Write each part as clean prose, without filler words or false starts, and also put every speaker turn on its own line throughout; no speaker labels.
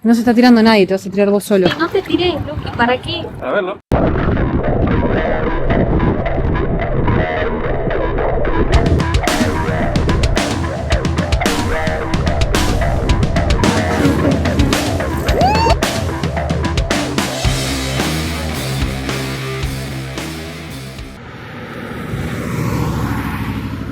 No se está tirando nadie, te vas a tirar vos solo.
No te tiré, Luqui, ¿para qué?
A verlo.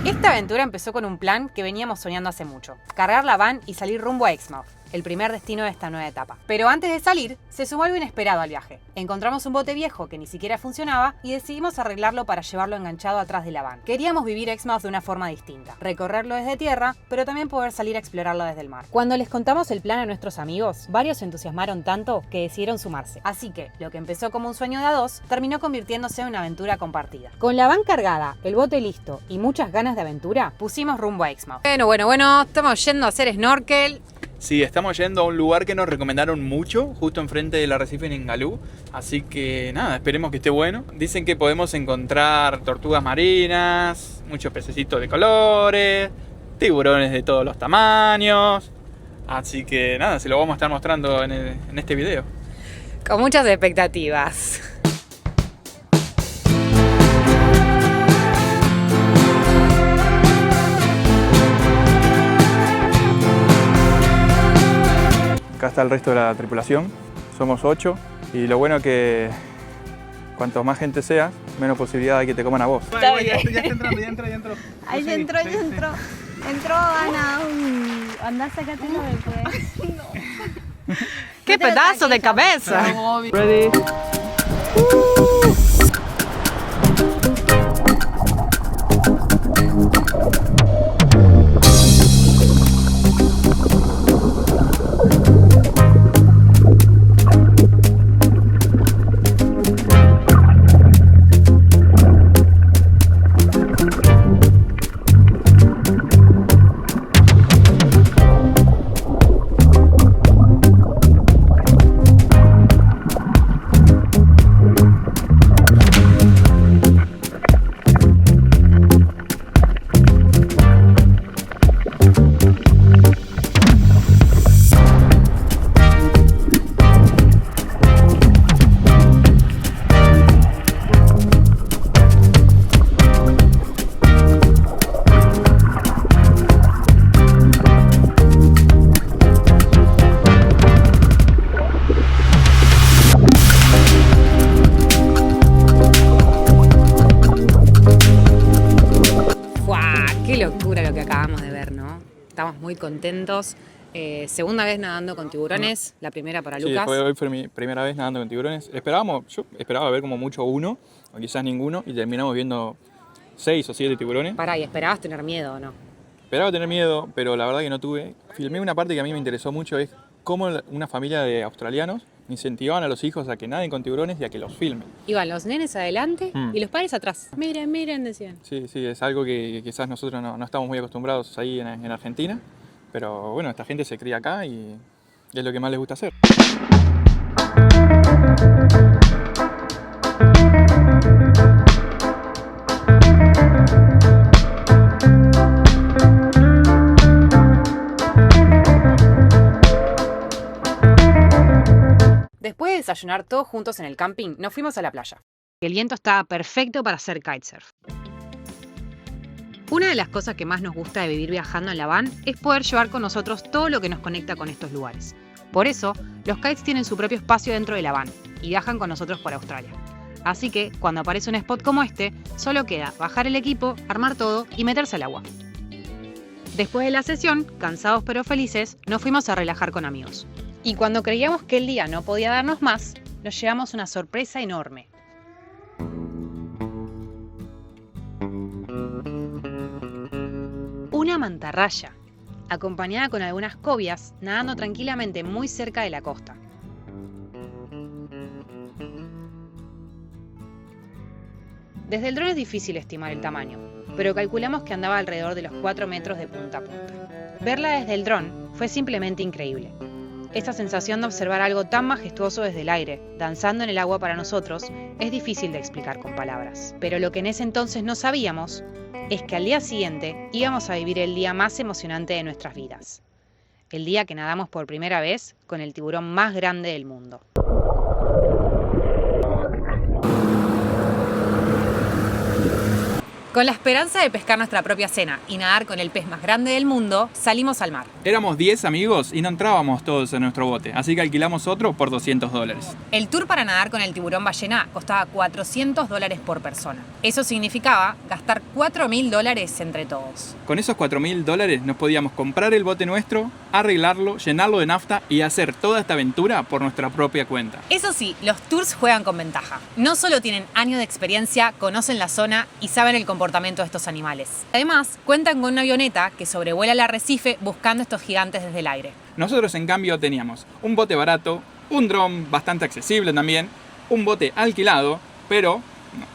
Esta aventura empezó con un plan que veníamos soñando hace mucho: cargar la van y salir rumbo a Exmouth, el primer destino de esta nueva etapa. Pero antes de salir, se sumó algo inesperado al viaje. Encontramos un bote viejo que ni siquiera funcionaba y decidimos arreglarlo para llevarlo enganchado atrás de la van. Queríamos vivir Exmouth de una forma distinta, recorrerlo desde tierra, pero también poder salir a explorarlo desde el mar. Cuando les contamos el plan a nuestros amigos, varios se entusiasmaron tanto que decidieron sumarse. Así que, lo que empezó como un sueño de a dos, terminó convirtiéndose en una aventura compartida. Con la van cargada, el bote listo y muchas ganas de aventura, pusimos rumbo a Exmouth. Bueno, estamos yendo a hacer snorkel.
Sí, estamos yendo a un lugar que nos recomendaron mucho, justo enfrente del arrecife en Ingalú. Así que nada, esperemos que esté bueno. Dicen que podemos encontrar tortugas marinas, muchos pececitos de colores, tiburones de todos los tamaños. Así que nada, se lo vamos a estar mostrando en este video.
Con muchas expectativas.
Acá está el resto de la tripulación, somos 8 y lo bueno que cuanto más gente sea, menos posibilidad de que te coman a vos.
Está bien.
Ya está entrando, ya entró.
Ahí ya entró, ya entró. Entró Ana. Andá, sácatelo después.
¡Qué pedazo de cabeza!
Ready.
Qué locura lo que acabamos de ver, ¿no? Estamos muy contentos. Segunda vez nadando con tiburones, la primera para Lucas.
Sí, hoy fue mi primera vez nadando con tiburones. Yo esperaba ver como mucho uno, o quizás ninguno, y terminamos viendo 6 o 7 tiburones.
Pará, ¿y esperabas tener miedo o no?
Esperaba tener miedo, pero la verdad que no tuve. Filmé una parte que a mí me interesó mucho, es cómo una familia de australianos incentivaban a los hijos a que naden con tiburones y a que los filmen.
Iban los nenes adelante y los padres atrás. Miren, miren, decían.
Sí, es algo que quizás nosotros no estamos muy acostumbrados ahí en Argentina, pero bueno, esta gente se cría acá y es lo que más les gusta hacer.
Después de desayunar todos juntos en el camping, nos fuimos a la playa. El viento estaba perfecto para hacer kitesurf. Una de las cosas que más nos gusta de vivir viajando en la van es poder llevar con nosotros todo lo que nos conecta con estos lugares. Por eso, los kites tienen su propio espacio dentro de la van y viajan con nosotros por Australia. Así que, cuando aparece un spot como este, solo queda bajar el equipo, armar todo y meterse al agua. Después de la sesión, cansados pero felices, nos fuimos a relajar con amigos. Y cuando creíamos que el día no podía darnos más, nos llevamos una sorpresa enorme. Una mantarraya, acompañada con algunas cobias, nadando tranquilamente muy cerca de la costa. Desde el dron es difícil estimar el tamaño, pero calculamos que andaba alrededor de los 4 metros de punta a punta. Verla desde el dron fue simplemente increíble. Esta sensación de observar algo tan majestuoso desde el aire, danzando en el agua para nosotros, es difícil de explicar con palabras. Pero lo que en ese entonces no sabíamos es que al día siguiente íbamos a vivir el día más emocionante de nuestras vidas. el día que nadamos por primera vez con el tiburón más grande del mundo. Con la esperanza de pescar nuestra propia cena y nadar con el pez más grande del mundo, salimos al mar.
Éramos 10 amigos y no entrábamos todos en nuestro bote, así que alquilamos otro por $200.
El tour para nadar con el tiburón ballena costaba $400 por persona. Eso significaba gastar $4.000 entre todos.
Con esos $4.000 nos podíamos comprar el bote nuestro, arreglarlo, llenarlo de nafta y hacer toda esta aventura por nuestra propia cuenta.
Eso sí, los tours juegan con ventaja. No solo tienen años de experiencia, conocen la zona y saben el comportamiento de estos animales. Además, cuentan con una avioneta que sobrevuela el arrecife buscando estos gigantes desde el aire.
Nosotros, en cambio, teníamos un bote barato, un dron bastante accesible también, un bote alquilado, pero,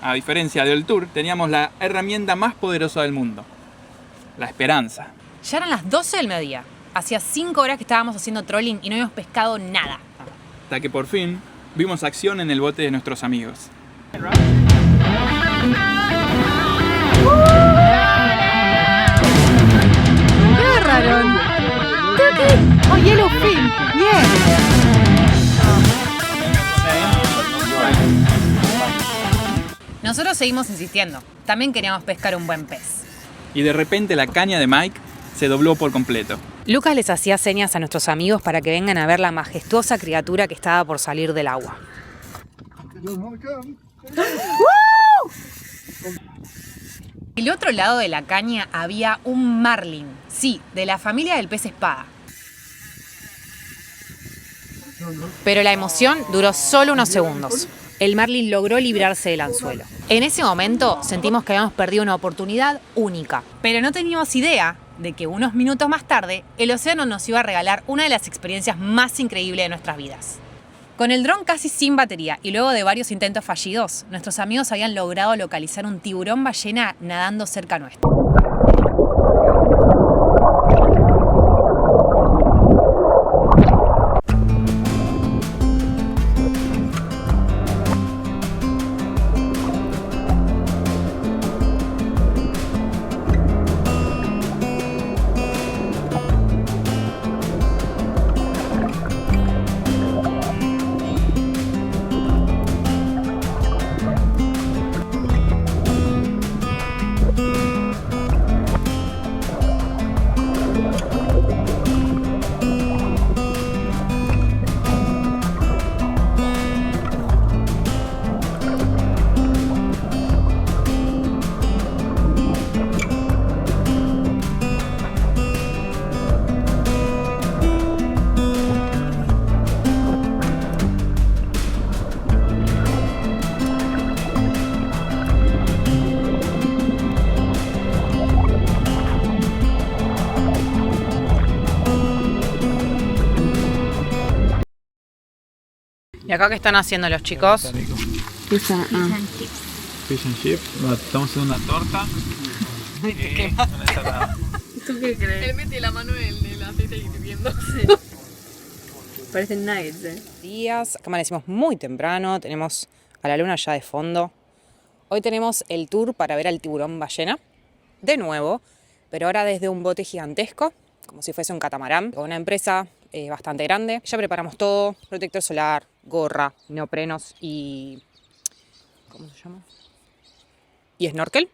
a diferencia del tour, teníamos la herramienta más poderosa del mundo: la esperanza.
Ya eran las 12 del mediodía. Hacía 5 horas que estábamos haciendo trolling y no habíamos pescado nada.
Hasta que por fin vimos acción en el bote de nuestros amigos.
¿Qué agarraron? Oh, yellowfin. Bien.
Nosotros seguimos insistiendo. También queríamos pescar un buen pez.
Y de repente la caña de Mike se dobló por completo.
Lucas les hacía señas a nuestros amigos para que vengan a ver la majestuosa criatura que estaba por salir del agua. Del otro lado de la caña había un marlin, sí, de la familia del pez espada. Pero la emoción duró solo unos segundos. El marlin logró librarse del anzuelo. En ese momento sentimos que habíamos perdido una oportunidad única, pero no teníamos idea de que unos minutos más tarde el océano nos iba a regalar una de las experiencias más increíbles de nuestras vidas. Con el dron casi sin batería y luego de varios intentos fallidos, nuestros amigos habían logrado localizar un tiburón ballena nadando cerca nuestro. ¿Y acá qué están haciendo los chicos?
Esa,
Fish and chip. Estamos haciendo una torta. Una ensalada.
¿Tú qué crees?
Él mete la mano en el aceite hirviendo.
Parecen nuggets,
Días, acá amanecimos muy temprano, tenemos a la luna ya de fondo. Hoy tenemos el tour para ver al tiburón ballena, de nuevo, pero ahora desde un bote gigantesco, como si fuese un catamarán, con una empresa bastante grande. Ya preparamos todo: protector solar, gorra, neoprenos y... ¿cómo se llama? Y snorkel.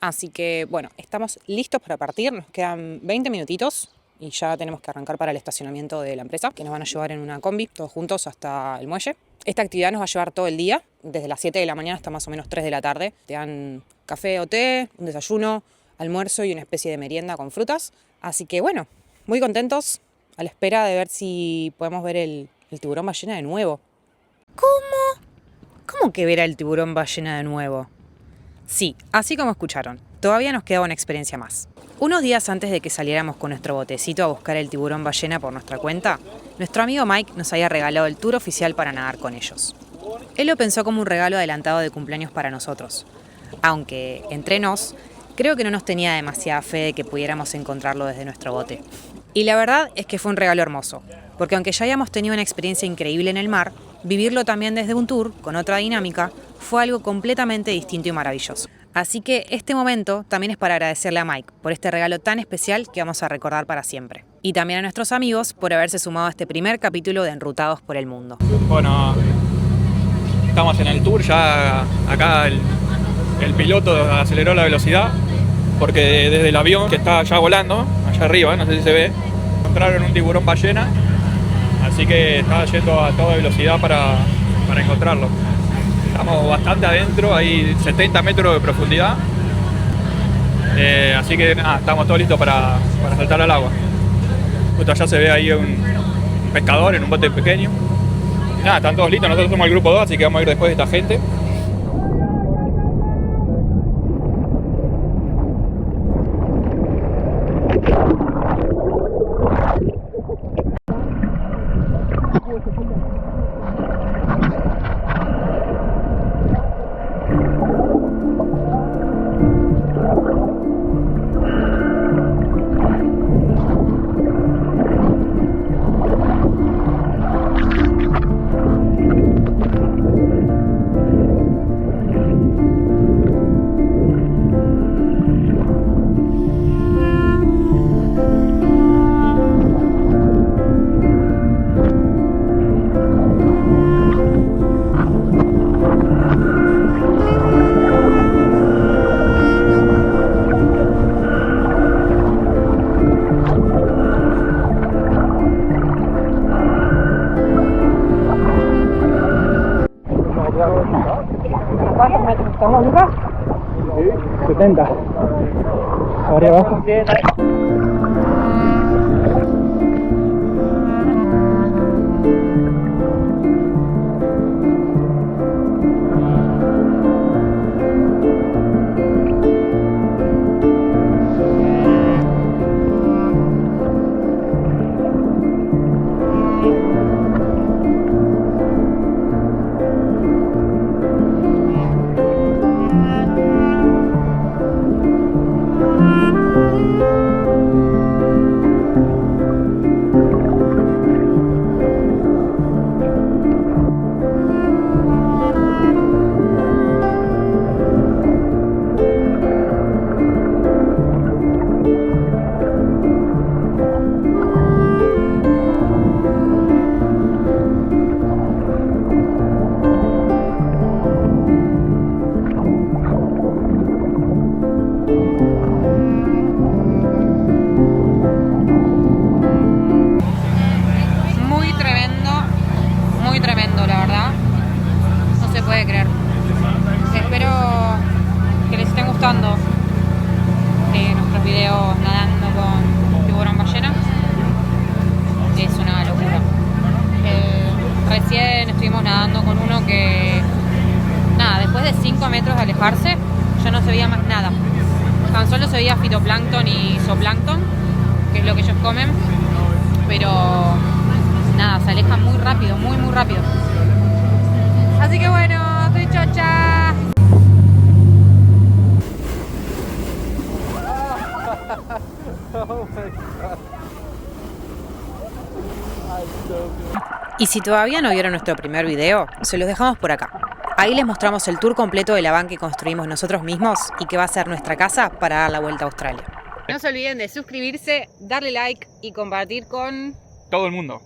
Así que, bueno, estamos listos para partir. Nos quedan 20 minutitos y ya tenemos que arrancar para el estacionamiento de la empresa, que nos van a llevar en una combi, todos juntos hasta el muelle. Esta actividad nos va a llevar todo el día, desde las 7 de la mañana hasta más o menos 3 de la tarde. Te dan café o té, un desayuno, almuerzo y una especie de merienda con frutas. Así que, bueno, muy contentos, a la espera de ver si podemos ver el tiburón ballena de nuevo. ¿Cómo? ¿Cómo que ver al tiburón ballena de nuevo? Sí, así como escucharon, todavía nos quedaba una experiencia más. Unos días antes de que saliéramos con nuestro botecito a buscar el tiburón ballena por nuestra cuenta, nuestro amigo Mike nos había regalado el tour oficial para nadar con ellos. Él lo pensó como un regalo adelantado de cumpleaños para nosotros, aunque, entre nos, creo que no nos tenía demasiada fe de que pudiéramos encontrarlo desde nuestro bote. Y la verdad es que fue un regalo hermoso, porque aunque ya habíamos tenido una experiencia increíble en el mar, vivirlo también desde un tour, con otra dinámica, fue algo completamente distinto y maravilloso. Así que este momento también es para agradecerle a Mike por este regalo tan especial que vamos a recordar para siempre. Y también a nuestros amigos por haberse sumado a este primer capítulo de Enrutados por el Mundo.
Bueno, estamos en el tour, ya acá el piloto aceleró la velocidad porque desde el avión que está ya volando, allá arriba, no sé si se ve, encontraron un tiburón ballena, así que estaba yendo a toda velocidad para encontrarlo. Estamos bastante adentro, hay 70 metros de profundidad, así que nada, estamos todos listos para saltar al agua. Justo allá se ve ahí un pescador en un bote pequeño. Nada, están todos listos, nosotros somos el grupo 2, así que vamos a ir después de esta gente.
¿Cuántos metros estamos, Lucas? 70. Ahora abajo.
nuestros videos nadando con tiburón ballena. Es una locura. Recién estuvimos nadando con uno que, nada, después de 5 metros de alejarse, ya no se veía más nada. Tan solo se veía fitoplancton y zooplancton, que es lo que ellos comen, pero nada, se alejan muy rápido, muy rápido. Así que bueno, estoy chocha. Y si todavía no vieron nuestro primer video, se los dejamos por acá. Ahí les mostramos el tour completo de la van que construimos nosotros mismos y que va a ser nuestra casa para dar la vuelta a Australia. No se olviden de suscribirse, darle like y compartir con
todo el mundo.